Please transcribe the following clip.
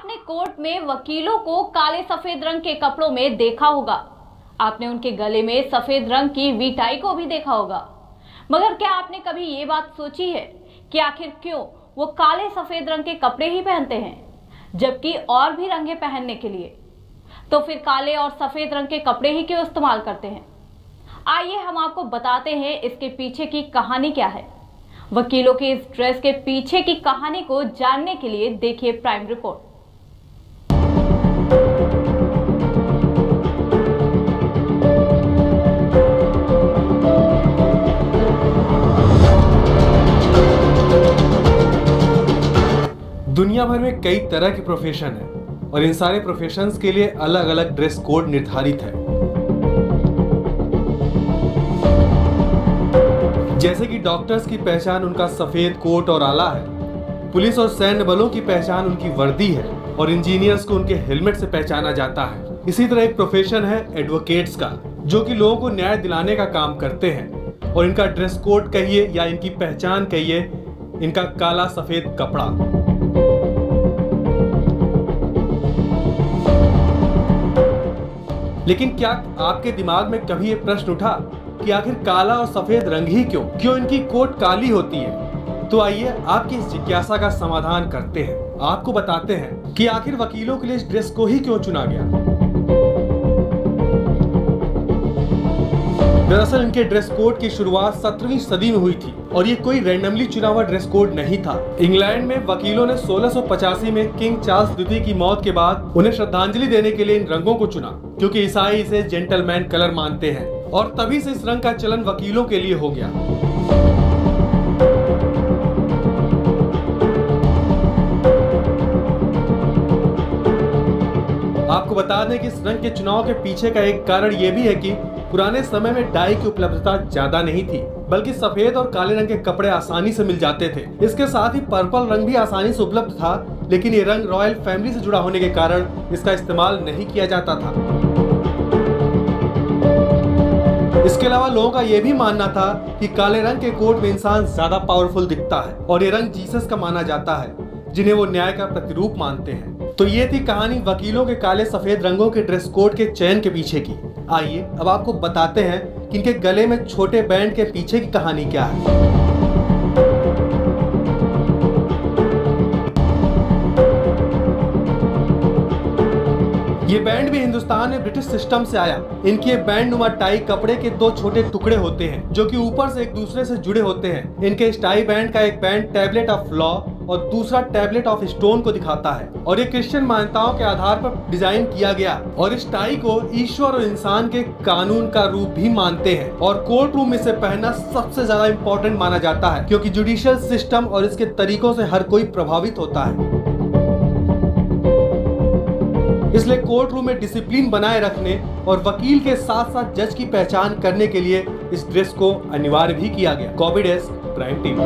आपने कोर्ट में वकीलों को काले सफेद रंग के कपड़ों में देखा होगा। आपने उनके गले में सफेद रंग की वी टाई को भी देखा होगा। मगर क्या आपने कभी ये बात सोची है कि आखिर क्यों वो काले सफेद रंग के कपड़े ही पहनते हैं, जबकि और भी रंगे पहनने के लिए? तो फिर काले और सफेद रंग के कपड़े ही क्यों इस्तेमाल करते हैं? आइए हम आपको बताते हैं इसके पीछे की कहानी क्या है। वकीलों के इस ड्रेस के पीछे की कहानी को जानने के लिए देखिए प्राइम रिपोर्ट। दुनिया भर में कई तरह के प्रोफेशन हैं और इन सारे प्रोफेशंस के लिए अलग अलग ड्रेस कोड निर्धारित है। जैसे कि डॉक्टर्स की पहचान उनका सफेद कोट और आला है, पुलिस और सैन्य बलों की पहचान उनकी वर्दी है और इंजीनियर्स को उनके हेलमेट से पहचाना जाता है। इसी तरह एक प्रोफेशन है एडवोकेट्स का, जो कि लोगों को न्याय दिलाने का काम करते हैं और इनका ड्रेस कोड कहिए या इनकी पहचान कहिए, इनका काला सफेद कपड़ा। लेकिन क्या आपके दिमाग में कभी ये प्रश्न उठा कि आखिर काला और सफेद रंग ही क्यों इनकी कोट काली होती है? तो आइए आपकी इस जिज्ञासा का समाधान करते हैं। आपको बताते हैं कि आखिर वकीलों के लिए इस ड्रेस को ही क्यों चुना गया। दरअसल इनके ड्रेस कोड की शुरुआत 17वीं सदी में हुई थी और ये कोई रैंडमली चुना हुआ ड्रेस कोड नहीं था। इंग्लैंड में वकीलों ने 1685 में किंग चार्ल्स द्वितीय की मौत के बाद उन्हें श्रद्धांजलि देने के लिए इन रंगों को चुना, क्योंकि ईसाई इसे जेंटलमैन कलर मानते हैं और तभी से इस रंग का चलन वकीलों के लिए हो गया। आपको बता दें कि इस रंग के चुनाव के पीछे का एक कारण ये भी है कि पुराने समय में डाई की उपलब्धता ज्यादा नहीं थी, बल्कि सफेद और काले रंग के कपड़े आसानी से मिल जाते थे। इसके साथ ही पर्पल रंग भी आसानी से उपलब्ध था, लेकिन ये रंग रॉयल फैमिली से जुड़ा होने के कारण इसका इस्तेमाल नहीं किया जाता था। इसके अलावा लोगों का यह भी मानना था कि काले रंग के कोट में इंसान ज्यादा पावरफुल दिखता है और ये रंग जीसस का माना जाता है, जिन्हें वो न्याय का प्रतिरूप मानते हैं। तो ये थी कहानी वकीलों के काले सफेद रंगों के ड्रेस कोड के चयन के पीछे की। आइए अब आपको बताते हैं कि इनके गले में छोटे बैंड के पीछे की कहानी क्या है। ये बैंड भी हिंदुस्तान में ब्रिटिश सिस्टम से आया। इनकी ये बैंड नुमा टाई कपड़े के दो छोटे टुकड़े होते हैं, जो कि ऊपर से एक दूसरे से जुड़े होते हैं। इनके इस टाई बैंड का एक बैंड टैबलेट ऑफ लॉ और दूसरा टैबलेट ऑफ स्टोन को दिखाता है और ये क्रिश्चियन मान्यताओं के आधार पर डिजाइन किया गया। और इस टाई को ईश्वर और इंसान के कानून का रूप भी मानते हैं और कोर्ट रूम में से पहनना सबसे ज्यादा इम्पोर्टेंट माना जाता है, क्योंकि जुडिशियल सिस्टम और इसके तरीकों से हर कोई प्रभावित होता है। इसलिए कोर्ट रूम में डिसिप्लिन बनाए रखने और वकील के साथ साथ जज की पहचान करने के लिए इस ड्रेस को अनिवार्य भी किया गया। Copy desk, prime TV.